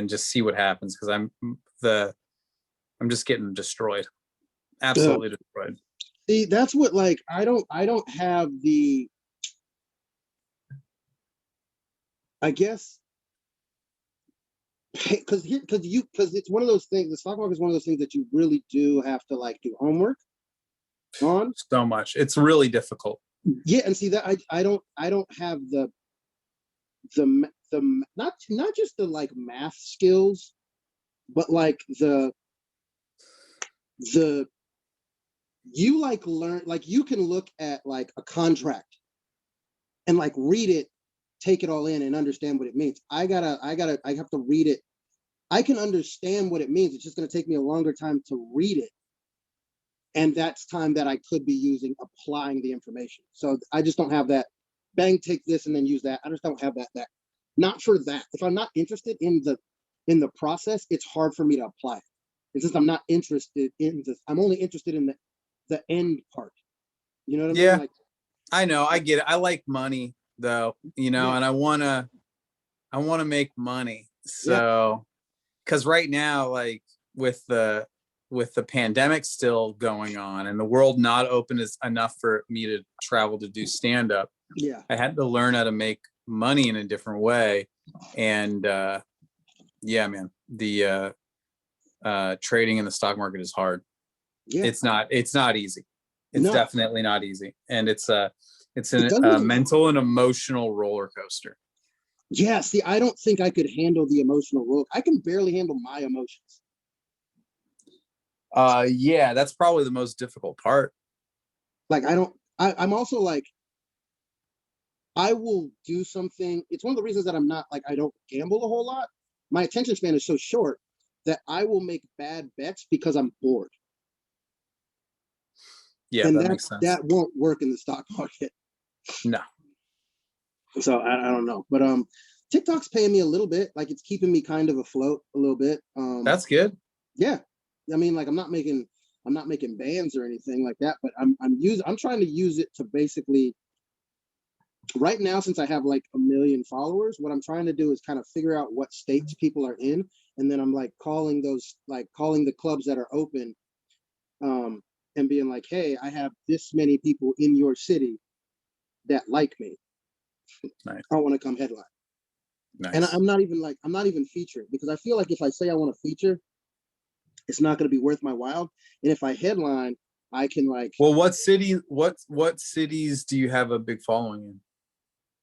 just see what happens. Cause I'm just getting destroyed. Absolutely destroyed. See, that's what, like, I don't have the, I guess, because it's one of those things. The stock market is one of those things that you really do have to like do homework on. So much. It's really difficult. Yeah, and see that I don't have the not just the like math skills, but like the you like learn, like you can look at like a contract and like read it, take it all in and understand what it means. I have to read it. I can understand what it means. It's just going to take me a longer time to read it. And that's time that I could be using applying the information. So I just don't have that bang, take this and then use that. I just don't have that not for that. If I'm not interested in the process, it's hard for me to apply it. And since I'm not interested in this, I'm only interested in the end part. You know what I mean? Like, I know, I get it. I like money though, and I want to make money. So, because right now, like with the pandemic still going on and the world not open enough for me to travel to do stand-up, I had to learn how to make money in a different way. And man, the trading in the stock market is hard. It's not easy. It's definitely not easy. And it's a mental and emotional roller coaster. Yeah, see, I don't think I could handle the emotional roller. I can barely handle my emotions. That's probably the most difficult part. Like, I'm also like, I will do something. It's one of the reasons that I'm not like, I don't gamble a whole lot. My attention span is so short that I will make bad bets because I'm bored. Yeah, and that makes sense. That won't work in the stock market. No. So I don't know, but TikTok's paying me a little bit. Like, it's keeping me kind of afloat a little bit. That's good. Yeah, I mean, like, I'm not making bands or anything like that, but I'm trying to use it to basically, right now, since I have like 1 million followers, what I'm trying to do is kind of figure out what states people are in, and then I'm like calling the clubs that are open, and being like, hey, I have this many people in your city that like me. Nice. I want to come headline. Nice. And I'm not even featuring, because I feel like if I say I want to feature, it's not going to be worth my while. And if I headline, I can like. Well, what cities do you have a big following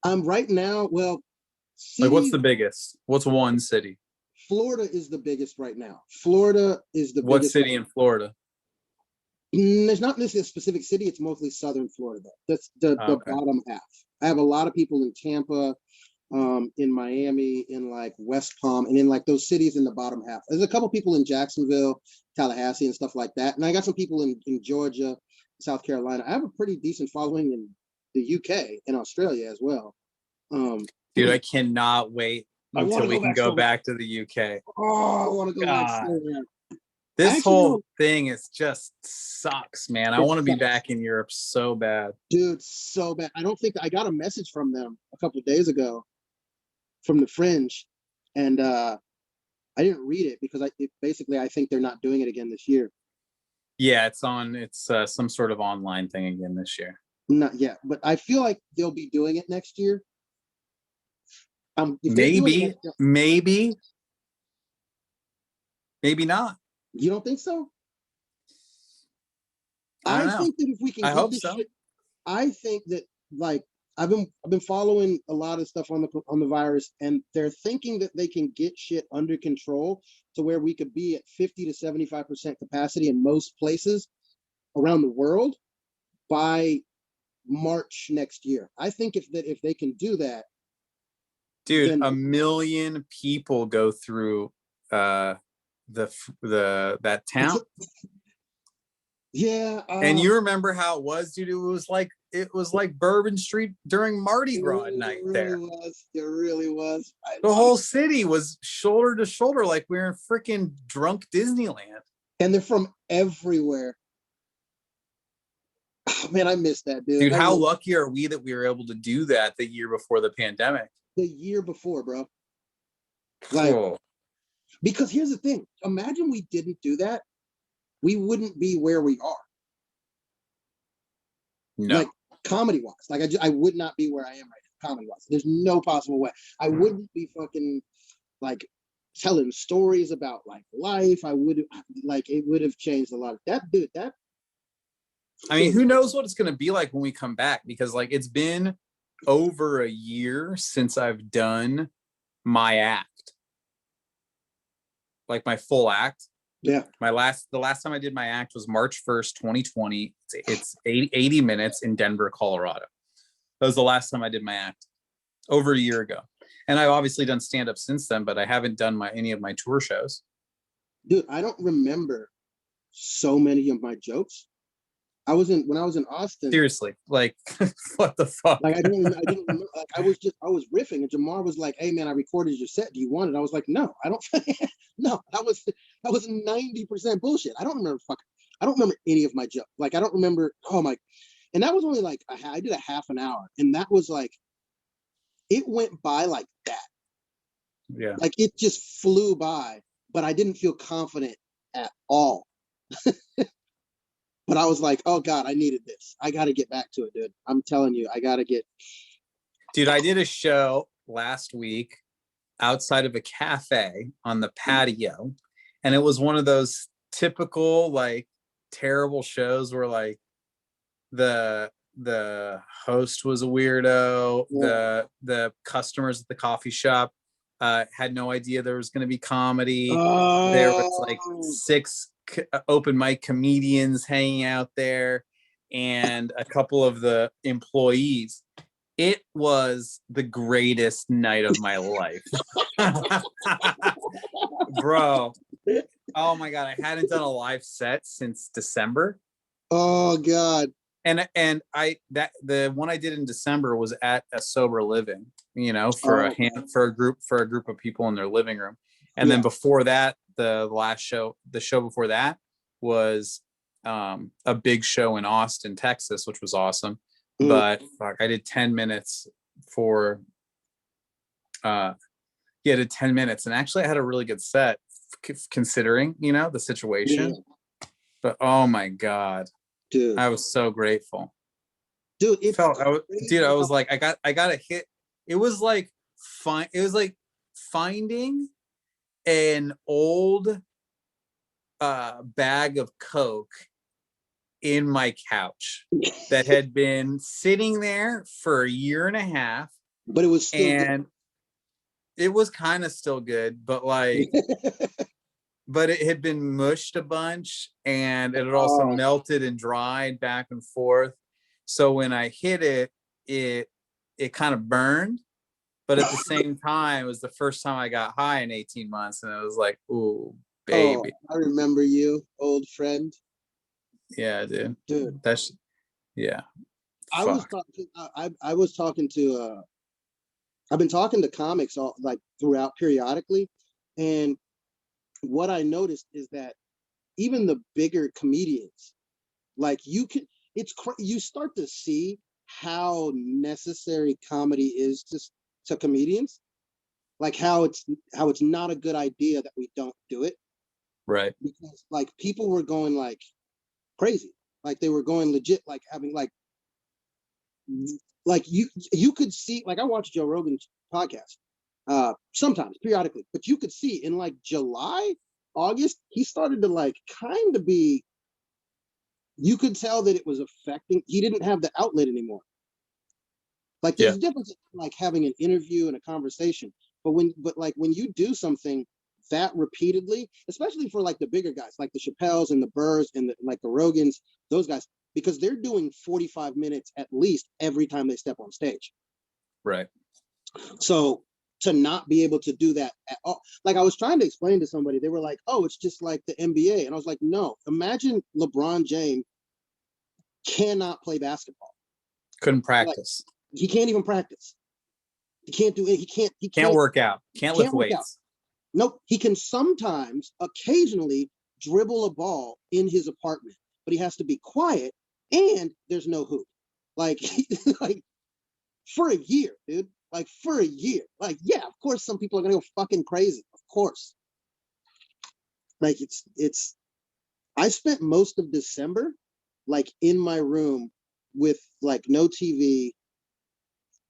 in? Right now, well, like, what's the biggest? What's one city? Florida is the biggest right now. Florida is the biggest. What city in Florida? There's not necessarily a specific city. It's mostly southern Florida. That's the bottom half. I have a lot of people in Tampa, in Miami, in like West Palm, and in like those cities in the bottom half. There's a couple people in Jacksonville, Tallahassee, and stuff like that. And I got some people in Georgia, South Carolina. I have a pretty decent following in the UK and Australia as well. Dude, I cannot wait until we can go back to the UK. Oh, I want to go back so bad. This whole thing is just sucks, man. I want to be back in Europe so bad. Dude, so bad. I don't think I got a message from them a couple of days ago. from the Fringe, and I didn't read it because basically I think they're not doing it again this year. Yeah, it's some sort of online thing again this year. Not yet, but I feel like they'll be doing it next year. Maybe not. You don't think so? I don't know. think that if we can I get hope this so. shit, I think that like I've been following a lot of stuff on the virus, and they're thinking that they can get shit under control to where we could be at 50 to 75% capacity in most places around the world by March next year. I think if they can do that, dude, then 1 million people go through that town. Yeah. And you remember how it was, dude? It was like Bourbon Street during Mardi Gras night there. It really was. The whole city was shoulder to shoulder like we were in freaking drunk Disneyland. And they're from everywhere. Oh, man, I miss that, dude. Dude, how lucky are we that we were able to do that the year before the pandemic? The year before, bro. Like, because here's the thing. Imagine we didn't do that. We wouldn't be where we are. No. Like, comedy-wise. Like, I would not be where I am right now, comedy-wise. There's no possible way. I wouldn't be fucking, like, telling stories about, like, life. I would, like, it would have changed a lot. I mean, who knows what it's going to be like when we come back? Because, like, it's been over a year since I've done my act. Like, my full act. Yeah. The last time I did my act was March 1st, 2020. It's 80 minutes in Denver, Colorado. That was the last time I did my act, over a year ago. And I've obviously done stand-up since then, but I haven't done any of my tour shows. Dude, I don't remember so many of my jokes. When I was in Austin. Seriously, like, what the fuck? Like, I didn't remember. Like, I was riffing, and Jamar was like, "Hey, man, I recorded your set. Do you want it?" I was like, "No, I don't." No, that was 90% bullshit. I don't remember any of my jokes. Like, I don't remember. Oh my, and that was only like I did a half an hour, and that was like, it went by like that. Yeah. Like, it just flew by, but I didn't feel confident at all. But I was like, oh God, I needed this. I got to get back to it, dude. I'm telling you, I got to get. Dude, I did a show last week outside of a cafe on the patio. And it was one of those typical, like, terrible shows where, like, the host was a weirdo. Yeah. The customers at the coffee shop had no idea there was going to be comedy. Oh. There was like 6 open mic comedians hanging out there and a couple of the employees. It was the greatest night of my life. Bro, oh my God, I hadn't done a live set since December. Oh God. And the one I did in December was at a sober living, you know, for a group of people in their living room. And then before that, the show before that was a big show in Austin, Texas, which was awesome. But fuck, I did 10 minutes for did 10 minutes, and actually I had a really good set considering, you know, the situation. Yeah. But oh my God, dude, I was so grateful. Dude, I was like, I got a hit. It was like finding an old bag of Coke in my couch that had been sitting there for a year and a half, but it was still good. It was kind of still good, but like but it had been mushed a bunch, and it had also melted and dried back and forth. So when I hit it, it kind of burned, but at the same time, it was the first time I got high in 18 months, and it was like, ooh, baby. I remember you, old friend. Yeah, dude. That's yeah. I was talking to I've been talking to comics all like throughout periodically, and what I noticed is that even the bigger comedians, like you start to see how necessary comedy is to comedians. like how it's not a good idea that we don't do it. Right. Because like people were going like crazy. Like they were going legit, like having like you could see, like I watch Joe Rogan's podcast sometimes periodically, but you could see in like July, August, he started to like kind of be, you could tell that it was affecting, he didn't have the outlet anymore. Like there's a difference in like having an interview and a conversation, but like when you do something that repeatedly, especially for like the bigger guys, like the Chappelles and the Burrs and like the Rogans, those guys, because they're doing 45 minutes at least every time they step on stage. Right. So to not be able to do that at all, like I was trying to explain to somebody, they were like, oh, it's just like the NBA. And I was like, no, imagine LeBron James cannot play basketball. Couldn't practice. Like, he can't even practice. He can't do it. He can't work out. Can't lift weights. Nope. He can sometimes, occasionally dribble a ball in his apartment, but he has to be quiet and there's no hoop. Like, like for a year, dude. Like for a year. Like, yeah, of course some people are gonna go fucking crazy. Of course. Like it's I spent most of December like in my room with like no TV,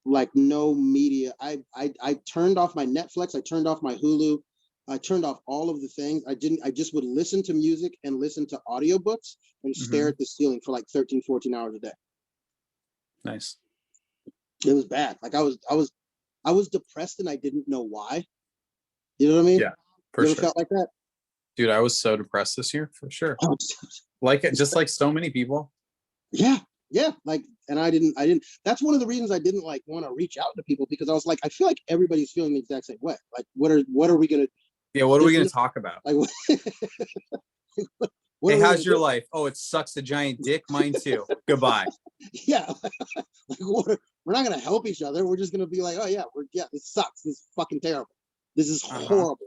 like no media. I turned off my Netflix, I turned off my Hulu, I turned off all of the things. I just would listen to music and listen to audiobooks and stare at the ceiling for like 13, 14 hours a day. Nice. It was bad. Like I was depressed and I didn't know why. You know what I mean? Yeah, for sure. You ever felt like that? Dude, I was so depressed this year, for sure. Like it, just like so many people. Yeah. Yeah. Like, and I didn't, that's one of the reasons I didn't like want to reach out to people, because I was like, I feel like everybody's feeling the exact same way. Like, what are we going to, what are we going to talk about? Like, hey, how's your life? Oh, it sucks a giant dick. Mine too. Goodbye. Yeah. Like, we're not going to help each other. We're just going to be like, oh yeah, this sucks. This is fucking terrible. This is horrible.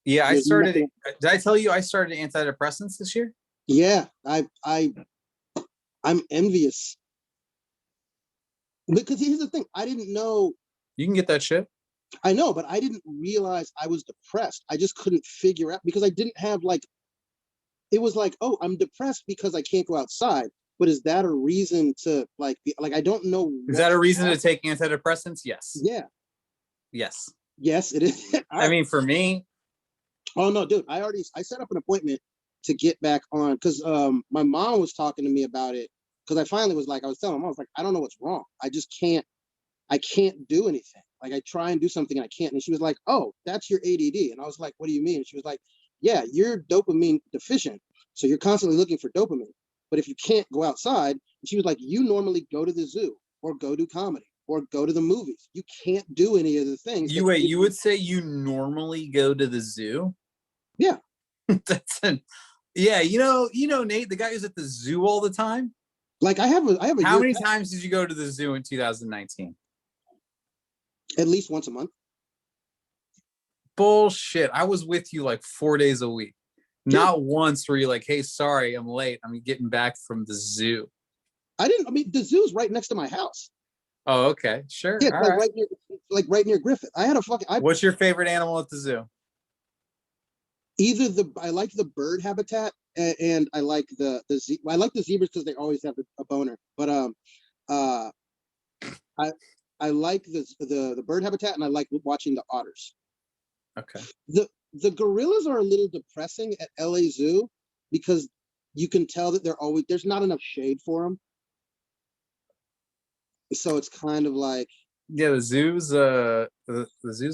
Yeah. Did I tell you I started antidepressants this year? Yeah. I'm envious. Because here's the thing. I didn't know. You can get that shit. I know, but I didn't realize I was depressed. I just couldn't figure out, because I didn't have like, it was like, oh, I'm depressed because I can't go outside. But is that a reason to like be like, I don't know. Is that a reason to take antidepressants? Yes. Yeah. Yes. Yes, it is. I mean, for me. Oh no, dude. I set up an appointment to get back on, because my mom was talking to me about it, because I finally was like, I was telling my mom, I was like, I don't know what's wrong. I can't do anything. Like I try and do something and I can't. And she was like, oh, that's your ADD. And I was like, what do you mean? And she was like, yeah, you're dopamine deficient. So you're constantly looking for dopamine. But if you can't go outside, and she was like, you normally go to the zoo or go do comedy or go to the movies. You can't do any of the things. You would say you normally go to the zoo? Yeah. Yeah, you know, Nate, the guy who's at the zoo all the time. Like I have a How many times did you go to the zoo in 2019? At least once a month. Bullshit. I was with you like 4 days a week. Dude. Not once were you like, hey, sorry, I'm late. I'm getting back from the zoo. I mean, the zoo's right next to my house. Oh, okay. Sure. Yeah, right near Griffith. I had a fucking. What's your favorite animal at the zoo? I like the bird habitat, and I like I like the zebras because they always have a boner. But I like the bird habitat, and I like watching the otters. Okay. The gorillas are a little depressing at LA Zoo, because you can tell that there's not enough shade for them. So it's kind of like, yeah, the zoo's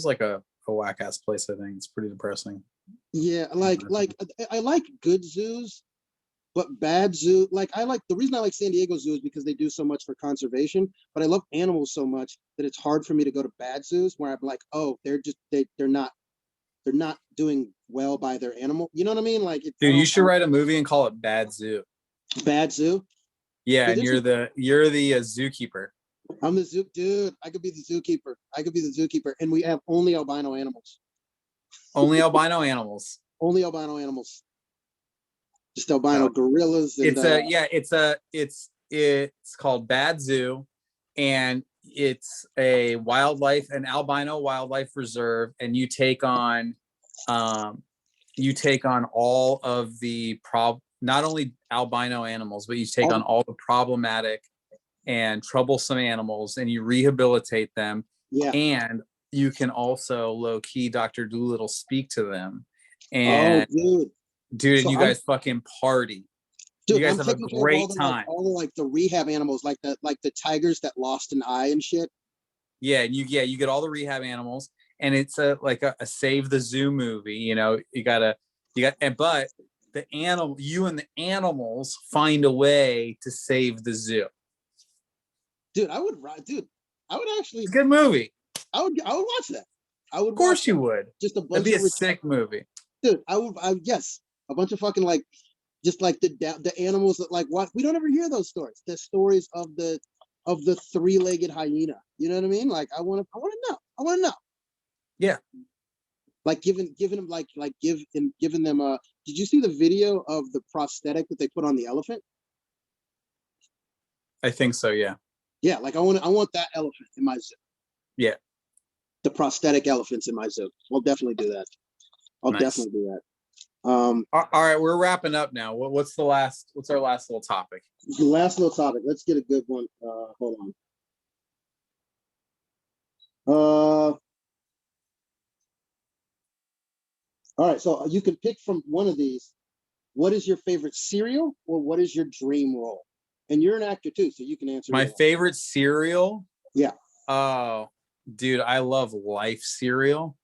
like a whack ass place. I think it's pretty depressing. Yeah, like I like good zoos, but bad zoo. Like the reason I like San Diego Zoo is because they do so much for conservation. But I love animals so much that it's hard for me to go to bad zoos where I'm like, oh, they're not doing well by their animal. You know what I mean? Like, dude, you should write a movie and call it Bad Zoo. Bad Zoo. Yeah, and you're the zookeeper. I'm the zoo dude. I could be the zookeeper. And we have only albino animals. Only albino animals. Only albino animals. Just albino gorillas. And, it's called Bad Zoo, and it's an albino wildlife reserve, and you take on all of the not only albino animals, but you take on all the problematic and troublesome animals, and you rehabilitate them. Yeah. And you can also low-key Dr. Dolittle speak to them. And dude, so you guys fucking party. Dude, you guys have a great time. All the like the rehab animals, like the tigers that lost an eye and shit. Yeah, and you get all the rehab animals, and it's a Save the Zoo movie. You know, but you and the animals find a way to save the zoo. Dude, I would actually. It's a good movie. I would watch that. Of course you would. Just a bunch. That'd be a sick movie. Dude, yes, a bunch of fucking like, just like the animals that like what we don't ever hear those stories. The stories of the three-legged hyena. You know what I mean? Like I want to know. Yeah. Like giving them giving them did you see the video of the prosthetic that they put on the elephant? I think so, yeah. Yeah, like I want that elephant in my zoo. Yeah. The prosthetic elephants in my zoo. I'll definitely do that. I'll definitely do that. All right, we're wrapping up now. What's our last little topic? The last little topic. Let's get a good one. Hold on. All right, so you can pick from one of these. What is your favorite cereal, or what is your dream role? And you're an actor too, so you can answer. My favorite cereal? Yeah. Oh, dude, I love Life cereal.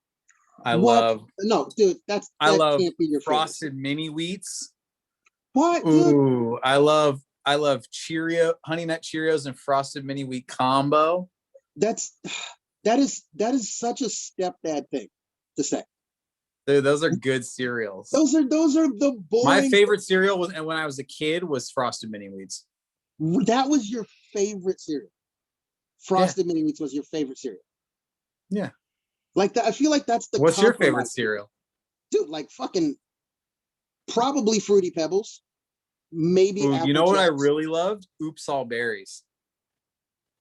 I love can't be your Frosted favorite. Mini Wheats. What? Ooh, I love Cheerio, Honey Nut Cheerios and Frosted Mini Wheat combo. That is such a stepdad thing to say. Dude, those are good cereals. Those are the boring. My favorite cereal when I was a kid was Frosted Mini Wheats. That was your favorite cereal. Frosted Mini Wheats was your favorite cereal. Yeah. Like that, I feel like that's the. What's your favorite cereal? Dude, like fucking probably Fruity Pebbles. Maybe. Ooh, you know what I really loved? Oops All Berries.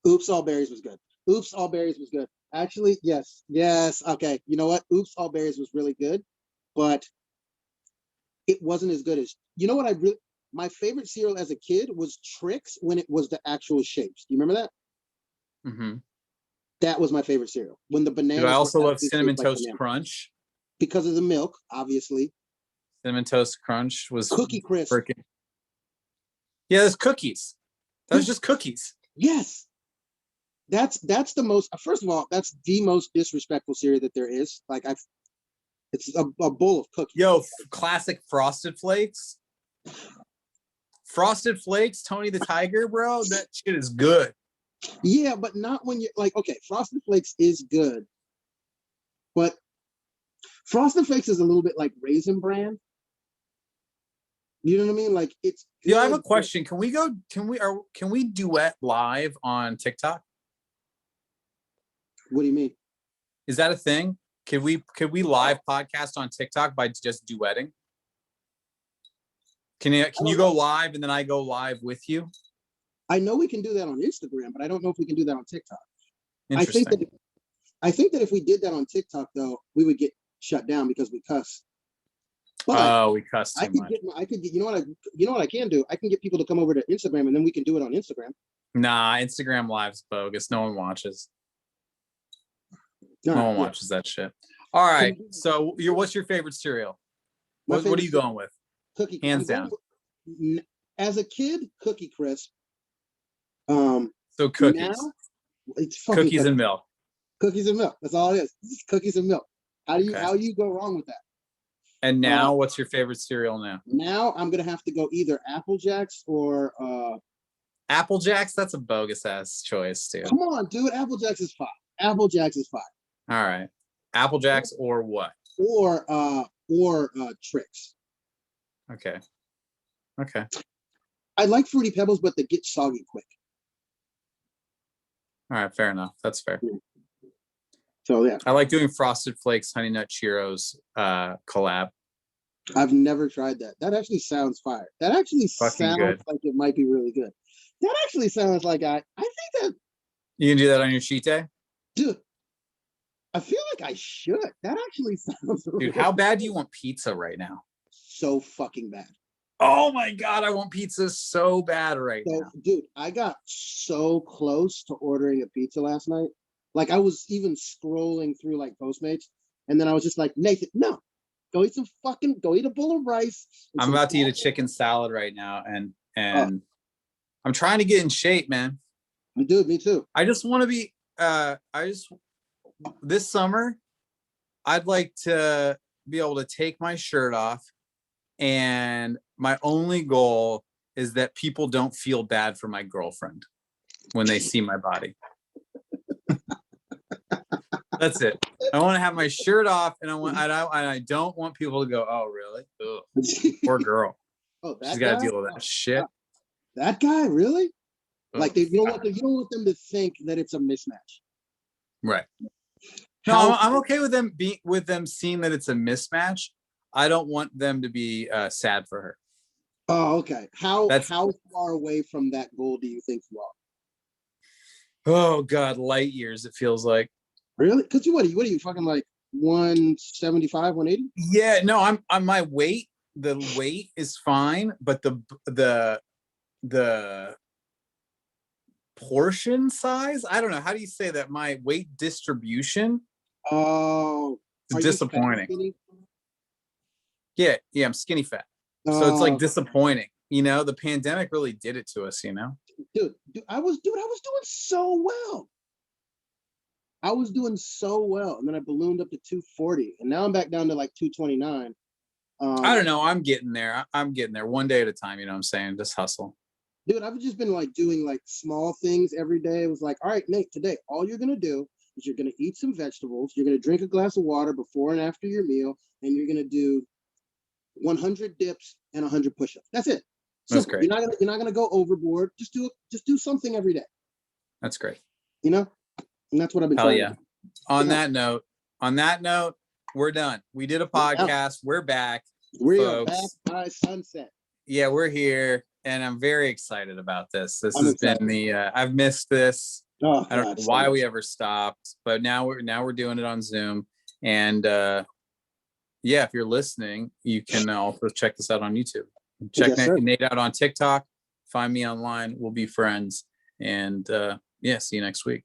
Oops All Berries was good. Oops All Berries was good. Actually, yes. Okay. You know what? Oops All Berries was really good, but it wasn't as good as. You know what? My favorite cereal as a kid was Trix when it was the actual shapes. Do you remember that? Mm-hmm. That was my favorite cereal. When the bananas. Dude, I also love Cinnamon Toast Crunch. Because of the milk, obviously. Cinnamon Toast Crunch was Cookie Crisp. Yeah, there's cookies. That was just cookies. Yes. That's the most. First of all, that's the most disrespectful cereal that there is. Like it's a bowl of cookies. Yo, classic Frosted Flakes. Frosted Flakes, Tony the Tiger, bro. That shit is good. Yeah, but not when you're like, okay, Frosted Flakes is good, but Frosted Flakes is a little bit like Raisin Bran. You know what I mean? Like it's. Yo, I have a question. Can we duet live on TikTok? What do you mean? Is that a thing? Could we live podcast on TikTok by just duetting? Can you go live and then I go live with you? I know we can do that on Instagram, but I don't know if we can do that on TikTok. Interesting. I think that if we did that on TikTok, though, we would get shut down because we cuss. But we cuss too much. You know what I can do? I can get people to come over to Instagram, and then we can do it on Instagram. Nah, Instagram Live's bogus. No one watches. No one watches that shit. All right. So, what's your favorite cereal? What are you going with? Cookie. Hands down. As a kid, Cookie Crisp. So cookies. Now, it's cookies and milk. Cookies and milk. That's all it is. It's cookies and milk. How you go wrong with that? And now, what's your favorite cereal now? Now I'm gonna have to go either Apple Jacks or Apple Jacks. That's a bogus ass choice, dude. Come on, dude. Apple Jacks is fine. All right. Apple Jacks or what? Or Trix. Okay. I like Fruity Pebbles, but they get soggy quick. All right, fair enough. That's fair. So yeah, I like doing Frosted Flakes, Honey Nut Cheerios collab. I've never tried that. That actually sounds fire. That actually sounds good. Like it might be really good. That actually sounds like I think that You can do that on your cheat day? Dude, I feel like I should. That actually sounds Dude, how bad do you want pizza right now? So fucking bad. Oh my God, I want pizza so bad right now. Dude, I got so close to ordering a pizza last night. Like I was even scrolling through like Postmates, and then I was just like, Nathan, no, go eat a bowl of rice. I'm about to eat a chicken salad right now, and I'm trying to get in shape, man. Dude, me too. I just want to be. This summer, I'd like to be able to take my shirt off, and my only goal is that people don't feel bad for my girlfriend when they see my body. That's it. I want to have my shirt off, and I don't want people to go, "Oh, really? Ugh, poor girl. Oh, she's got to deal with that shit." That guy, really? Like you don't want them to think that it's a mismatch, right? No, I'm okay with them seeing that it's a mismatch. I don't want them to be sad for her. Oh, okay. How far away from that goal do you think you are? Oh God, light years. It feels like. Really? Because what are you fucking like 175, 180? Yeah, no, I'm on my weight. The weight is fine, but the portion size, I don't know. How do you say that? My weight distribution. Oh, it's disappointing. Yeah, I'm skinny fat. So it's like disappointing. You know, the pandemic really did it to us, you know? Dude, I was doing so well. I was doing so well, and then I ballooned up to 240, and now I'm back down to like 229. I don't know. I'm getting there. I'm getting there one day at a time. You know what I'm saying? Just hustle. Dude, I've just been like doing like small things every day. It was like, all right, Nate, today, all you're going to do is you're going to eat some vegetables. You're going to drink a glass of water before and after your meal, and you're going to do 100 dips and 100 push-ups. That's it. That's great. You're not going to go overboard. Just do something every day. That's great. You know? And that's what I've been trying to do. On that note, we're done. We did a podcast. We're back. We are back by sunset. Yeah, we're here, and I'm very excited about this. This has been I've missed this. I don't know why we ever stopped, but now we're doing it on Zoom. And if you're listening, you can also check this out on YouTube. Check Nate out on TikTok. Find me online. We'll be friends. And see you next week.